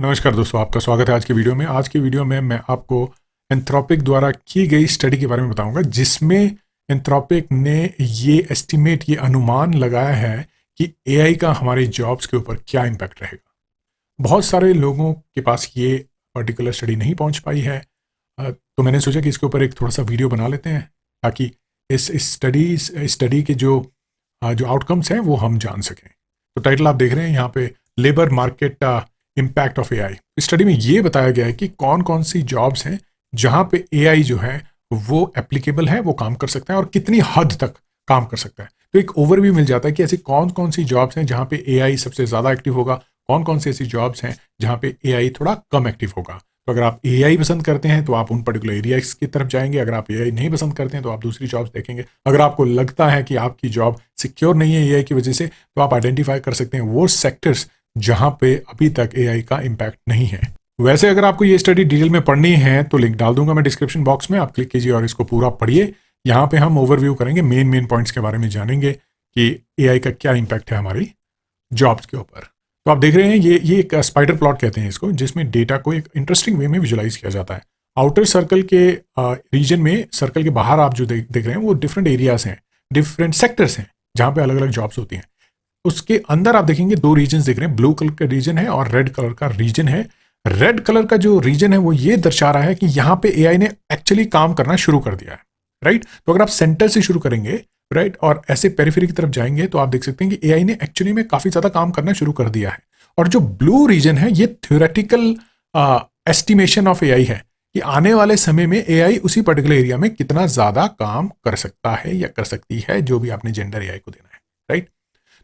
नमस्कार दोस्तों, आपका स्वागत है आज की वीडियो में। आज की वीडियो में मैं आपको एंथ्रोपिक द्वारा की गई स्टडी के बारे में बताऊंगा, जिसमें एंथ्रोपिक ने ये अनुमान लगाया है कि एआई का हमारे जॉब्स के ऊपर क्या इम्पैक्ट रहेगा। बहुत सारे लोगों के पास ये पर्टिकुलर स्टडी नहीं पहुंच पाई है, तो मैंने सोचा कि इसके ऊपर एक थोड़ा सा वीडियो बना लेते हैं ताकि इस स्टडी के जो आउटकम्स हैं वो हम जान सकें। तो टाइटल आप देख रहे हैं यहाँ पे, labour market impact of AI. Study में ये बताया गया है कि कौन कौन सी जॉब्स हैं जहां पे एआई जो है वो एप्लीकेबल है, वो काम कर सकता है और कितनी हद तक काम कर सकता है। तो एक ओवरव्यू मिल जाता है कि ऐसी कौन कौन सी जॉब्स हैं जहां पे एआई सबसे ज़्यादा एक्टिव होगा, कौन कौन सी ऐसी जॉब्स हैं जहां पे एआई थोड़ा कम एक्टिव होगा। तो अगर आप एआई पसंद करते हैं तो आप उन पर्टिकुलर एरियाज की तरफ जाएंगे, अगर आप एआई नहीं पसंद करते हैं तो आप दूसरी जॉब्स देखेंगे। अगर आपको लगता है कि आपकी जॉब सिक्योर नहीं है एआई की वजह से, तो आप आइडेंटिफाई कर सकते हैं वो सेक्टर्स जहां पे अभी तक एआई का इम्पैक्ट नहीं है। वैसे अगर आपको ये स्टडी डिटेल में पढ़नी है तो लिंक डाल दूंगा मैं डिस्क्रिप्शन बॉक्स में, आप क्लिक कीजिए और इसको पूरा पढ़िए। यहाँ पे हम ओवरव्यू करेंगे, मेन पॉइंट्स के बारे में जानेंगे कि एआई का क्या इम्पैक्ट है हमारी जॉब्स के ऊपर। तो आप देख रहे हैं ये एक स्पाइडर प्लॉट कहते हैं इसको, जिसमें डेटा को एक इंटरेस्टिंग वे में विजुलाइज किया जाता है। आउटर सर्कल के रीजन में, सर्कल के बाहर आप जो देख रहे हैं वो डिफरेंट एरियाज हैं, डिफरेंट सेक्टर्स हैं जहाँ पे अलग अलग जॉब्स होती हैं। उसके अंदर आप देखेंगे दो रीजन दिख रहे हैं, ब्लू कलर का रीजन है और रेड कलर का रीजन है। रेड कलर का जो रीजन है वो ये दर्शा रहा है कि यहाँ पे एआई ने एक्चुअली काम करना शुरू कर दिया है, राइट। तो अगर आप सेंटर से शुरू करेंगे, राइट, और ऐसे पेरिफेरी की तरफ जाएंगे तो आप देख सकते हैं कि एआई ने एक्चुअली में काफी ज्यादा काम करना शुरू कर दिया है। और जो ब्लू रीजन है ये थ्योरेटिकल एस्टिमेशन ऑफ एआई है कि आने वाले समय में एआई उसी पर्टिकुलर एरिया में कितना ज्यादा काम कर सकता है या कर सकती है, जो भी आपने जेंडर एआई को देना है, राइट।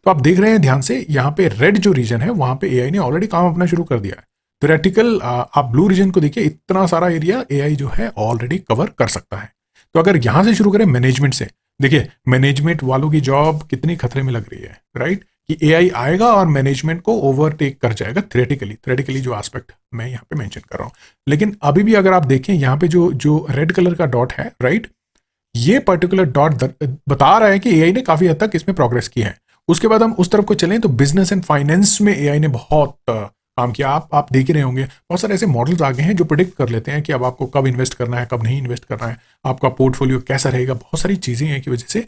तो आप देख रहे हैं ध्यान से, यहाँ पे रेड जो रीजन है वहां पे एआई ने ऑलरेडी काम अपना शुरू कर दिया है। थ्योरेटिकल आप ब्लू रीजन को देखिए, इतना सारा एरिया एआई जो है ऑलरेडी कवर कर सकता है। तो अगर यहां से शुरू करें मैनेजमेंट से, देखिए मैनेजमेंट वालों की जॉब कितनी खतरे में लग रही है, राइट, कि एआई आएगा और मैनेजमेंट को ओवरटेक कर जाएगा थ्योरेटिकली जो एस्पेक्ट मैं यहाँ पे मेंशन कर रहा हूँ। लेकिन अभी भी अगर आप देखें यहाँ पे जो जो रेड कलर का डॉट है, राइट, ये पर्टिकुलर डॉट बता रहा है कि एआई ने काफी हद तक इसमें प्रोग्रेस की है। उसके बाद हम उस तरफ को चलें तो बिजनेस एंड फाइनेंस में एआई ने बहुत काम किया। आप देख ही रहे होंगे, बहुत सारे ऐसे मॉडल्स आ गए हैं जो प्रिडिक्ट कर लेते हैं कि अब आपको कब इन्वेस्ट करना है, कब नहीं इन्वेस्ट करना है, आपका पोर्टफोलियो कैसा रहेगा। बहुत सारी चीजें हैं की वजह से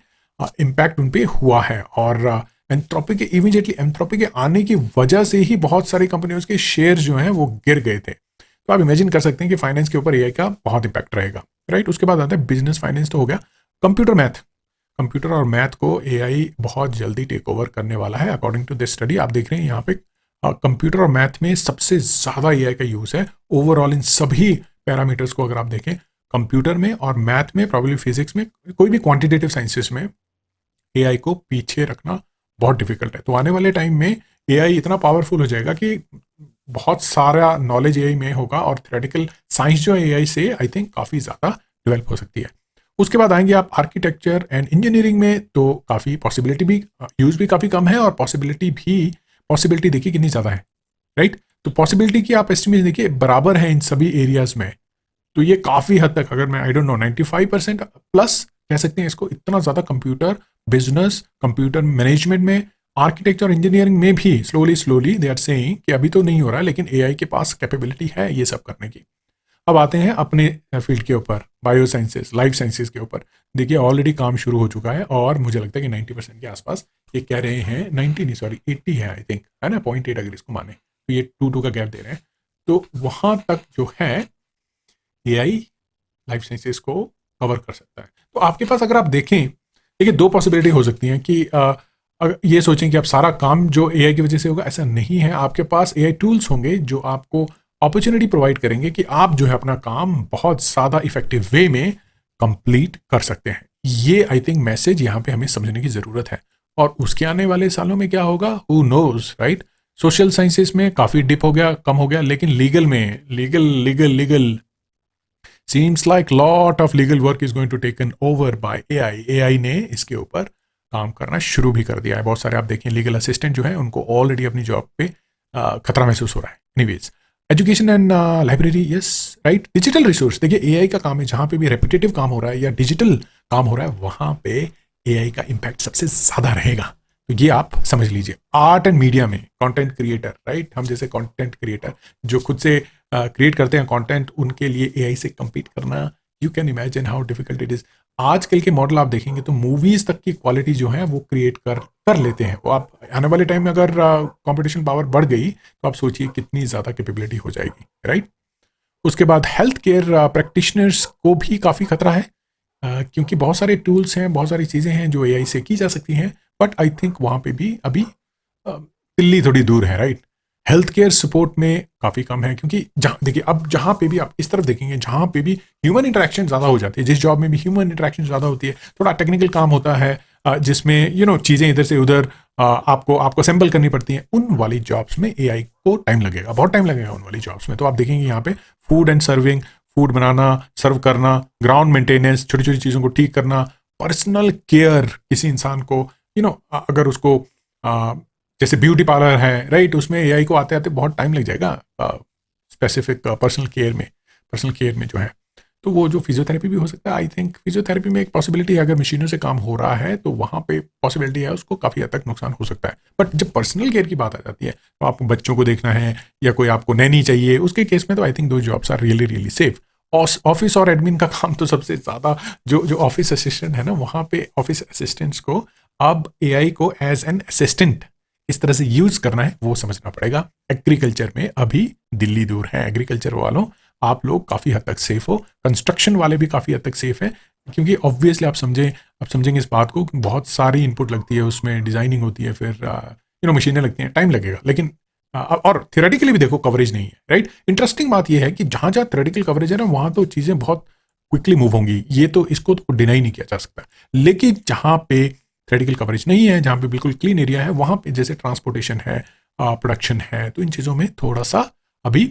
इम्पैक्ट उन पे हुआ है। और एंथ्रोपी के आने की वजह से ही बहुत सारी कंपनियों के शेयर जो हैं वो गिर गए थे। तो आप इमेजिन कर सकते हैं कि फाइनेंस के ऊपर एआई का बहुत इम्पैक्ट रहेगा, राइट। उसके बाद आता है बिजनेस फाइनेंस, तो हो गया कंप्यूटर और मैथ को एआई बहुत जल्दी टेक ओवर करने वाला है अकॉर्डिंग टू दिस स्टडी। आप देख रहे हैं यहाँ पे कंप्यूटर और मैथ में सबसे ज्यादा एआई का यूज है ओवरऑल इन सभी पैरामीटर्स को अगर आप देखें, कंप्यूटर में और मैथ में, प्रोबेबली फिजिक्स में, कोई भी क्वांटिटेटिव साइंसेस में एआई को पीछे रखना बहुत डिफिकल्ट है। तो आने वाले टाइम में एआई इतना पावरफुल हो जाएगा कि बहुत सारा नॉलेज एआई में होगा और थ्योरेटिकल साइंस जो है एआई से आई थिंक काफी ज्यादा डेवलप हो सकती है। उसके बाद आएंगे आप आर्किटेक्चर एंड इंजीनियरिंग में, तो काफी पॉसिबिलिटी भी, यूज भी काफी कम है और पॉसिबिलिटी देखिए कितनी ज्यादा है, राइट। तो पॉसिबिलिटी की आप एस्टिमेट देखिए बराबर है इन सभी एरियाज में। तो ये काफी हद तक, अगर मैं 95% प्लस कह सकते हैं इसको, इतना ज्यादा कंप्यूटर बिजनेस, कंप्यूटर मैनेजमेंट में, आर्किटेक्चर इंजीनियरिंग में भी स्लोली दे आर सेइंग कि अभी तो नहीं हो रहा है, लेकिन एआई के पास कैपेबिलिटी है ये सब करने की। अब आते हैं अपने फील्ड के ऊपर, बायो साइंसेस, लाइफ साइंसेस के ऊपर। देखिए ऑलरेडी काम शुरू हो चुका है और मुझे लगता है कि 90% के आसपास, ये कह रहे हैं 90 नहीं सॉरी 80 है आई थिंक, है ना, 0.8 अगर इसको माने तो ये 2 का गैप दे रहे हैं। तो वहां तक जो है एआई लाइफ साइंसेस को कवर कर सकता है। तो आपके पास अगर आप देखें, देखिए दो पॉसिबिलिटी हो सकती हैं कि अगर ये सोचें कि आप सारा काम जो एआई की वजह से होगा, ऐसा नहीं है। आपके पास एआई टूल्स होंगे जो आपको अपॉर्चुनिटी प्रोवाइड करेंगे कि आप जो है अपना काम बहुत ज़्यादा इफेक्टिव वे में कंप्लीट कर सकते हैं। ये आई थिंक मैसेज यहाँ पे हमें समझने की ज़रूरत है। और उसके आने वाले सालों में क्या होगा, who knows, right. Social sciences में काफ़ी डिप हो गया, कम हो गया, लेकिन लीगल में legal seems like lot of legal work is going to taken over by AI. AI ने इसके ऊपर काम करना शुरू भी कर दिया है। बहुत सारे आप देखें लीगल असिस्टेंट जो है उनको ऑलरेडी अपनी जॉब पे खतरा महसूस हो रहा है। Anyways, education and library, yes, right. Digital resource, देखिए एआई का काम है, जहां पे भी रेपिटेटिव काम हो रहा है या डिजिटल काम हो रहा है वहां पे एआई का इम्पैक्ट सबसे ज्यादा रहेगा। तो ये आप समझ लीजिए। आर्ट एंड मीडिया में कंटेंट क्रिएटर, राइट, हम जैसे कंटेंट क्रिएटर जो खुद से क्रिएट करते हैं कंटेंट, उनके लिए एआई से compete करना, you can imagine how difficult it is. आजकल के मॉडल आप देखेंगे तो मूवीज तक की क्वालिटी जो है वो क्रिएट कर लेते हैं। वो आप आने वाले टाइम में अगर कंपटीशन पावर बढ़ गई तो आप सोचिए कितनी ज़्यादा कैपेबिलिटी हो जाएगी, राइट। उसके बाद हेल्थ केयर प्रैक्टिशनर्स को भी काफ़ी खतरा है, क्योंकि बहुत सारे टूल्स हैं, बहुत सारी चीज़ें हैं जो एआई से की जा सकती हैं, बट आई थिंक वहाँ पे भी अभी दिल्ली थोड़ी दूर है, राइट। हेल्थ केयर सपोर्ट में काफ़ी कम है, क्योंकि जहाँ देखिए अब जहाँ पे भी आप इस तरफ देखेंगे जहाँ पे भी ह्यूमन इंटरेक्शन ज़्यादा हो जाती है, जिस जॉब में भी ह्यूमन इंटरेक्शन ज़्यादा होती है, थोड़ा टेक्निकल काम होता है, जिसमें चीज़ें इधर से उधर आपको आपको असेंबल करनी पड़ती हैं, उन वाली जॉब्स में एआई को टाइम लगेगा, बहुत टाइम लगेगा उन वाली जॉब्स में। तो आप देखेंगे यहाँ पे फूड एंड सर्विंग, फूड बनाना, सर्व करना, ग्राउंड मेंटेनेंस, छोटी छोटी चीज़ों को ठीक करना, पर्सनल केयर, किसी इंसान को अगर उसको जैसे ब्यूटी पार्लर है, राइट, उसमें एआई को आते आते बहुत टाइम लग जाएगा स्पेसिफिक पर्सनल केयर में जो है। तो वो जो फिजियोथेरेपी भी हो सकता है, आई थिंक फिजियोथेरेपी में एक पॉसिबिलिटी है, अगर मशीनों से काम हो रहा है तो वहाँ पे पॉसिबिलिटी है, उसको काफ़ी हद तक नुकसान हो सकता है। बट जब पर्सनल केयर की बात आ जाती है, तो आपको बच्चों को देखना है या कोई आपको नैनी चाहिए, उसके केस में तो I think those jobs are really really safe. Office और एडमिन का काम तो सबसे ज़्यादा, जो ऑफिस असिस्टेंट है ना, वहाँ पे ऑफिस असिस्टेंट्स को अब एआई को एज एन असिस्टेंट इस तरह से यूज करना है वो समझना पड़ेगा। एग्रीकल्चर में अभी दिल्ली दूर है, एग्रीकल्चर वालों आप लोग काफ़ी हद तक सेफ हो, कंस्ट्रक्शन वाले भी काफ़ी हद तक सेफ है, क्योंकि ऑब्वियसली आप समझेंगे इस बात को, बहुत सारी इनपुट लगती है उसमें, डिजाइनिंग होती है, फिर मशीनें लगती हैं, टाइम लगेगा। लेकिन और थियोरेटिकली भी देखो कवरेज नहीं है, राइट। इंटरेस्टिंग बात यह है कि जहां जहां थियोरेटिकल कवरेज है ना, वहां तो चीज़ें बहुत क्विकली मूव होंगी, ये तो इसको तो डिनाई नहीं किया जा सकता। लेकिन जहां पे थ्रेडिकल कवरेज नहीं है, जहाँ पे बिल्कुल क्लीन एरिया है, वहाँ पे जैसे ट्रांसपोर्टेशन है, प्रोडक्शन है, तो इन चीज़ों में थोड़ा सा अभी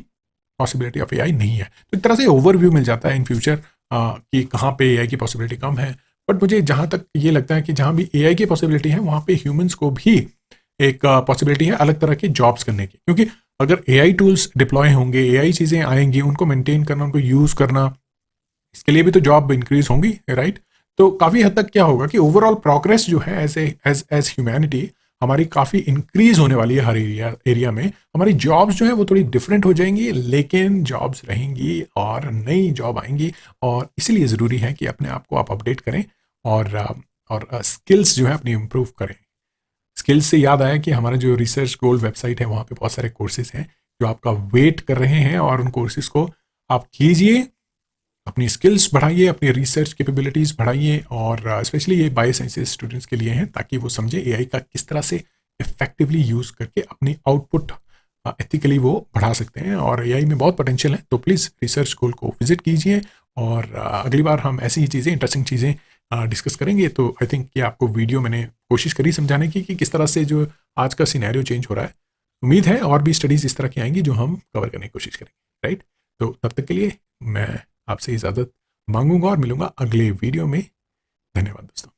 पॉसिबिलिटी ऑफ एआई नहीं है। तो एक तरह से ओवरव्यू मिल जाता है इन फ्यूचर कि कहाँ पे एआई की पॉसिबिलिटी कम है। बट मुझे जहाँ तक ये लगता है कि जहाँ भी एआई की पॉसिबिलिटी है, वहाँ पे ह्यूमंस को भी एक पॉसिबिलिटी है अलग तरह के जॉब्स करने की, क्योंकि अगर एआई टूल्स डिप्लॉय होंगे, एआई चीज़ें आएंगी, उनको मेंटेन करना, उनको यूज़ करना, इसके लिए भी तो जॉब इंक्रीज होंगी, राइट। तो काफ़ी हद तक क्या होगा कि ओवरऑल प्रोग्रेस जो है एज ह्यूमैनिटी हमारी काफ़ी इंक्रीज होने वाली है। हर एरिया में हमारी जॉब्स जो है वो थोड़ी डिफरेंट हो जाएंगी, लेकिन जॉब्स रहेंगी और नई जॉब आएंगी। और इसीलिए ज़रूरी है कि अपने आप को आप अपडेट करें और स्किल्स जो है अपनी इम्प्रूव करें। स्किल्स से याद आया कि हमारा जो रिसर्च गोल्ड वेबसाइट है, वहाँ पे बहुत सारे कोर्सेज हैं जो आपका वेट कर रहे हैं, और उन कोर्सेज को आप कीजिए, अपनी स्किल्स बढ़ाइए, अपनी रिसर्च कैपेबिलिटीज़ बढ़ाइए, और स्पेशली ये बायो साइंसेज स्टूडेंट्स के लिए हैं, ताकि वो समझे एआई का किस तरह से इफेक्टिवली यूज़ करके अपनी आउटपुट एथिकली वो बढ़ा सकते हैं। और एआई में बहुत पोटेंशियल है, तो प्लीज़ रिसर्च स्कूल को विजिट कीजिए, और अगली बार हम ऐसी ही चीज़ें, इंटरेस्टिंग चीज़ें डिस्कस करेंगे। तो आई थिंक ये आपको वीडियो मैंने कोशिश करी समझाने की कि किस तरह से जो आज का सिनेरियो चेंज हो रहा है। उम्मीद है और भी स्टडीज़ इस तरह की आएंगी जो हम कवर करने की कोशिश करेंगे, राइट। तो तब तक के लिए मैं आपसे इजाज़त मांगूंगा और मिलूंगा अगले वीडियो में। धन्यवाद दोस्तों।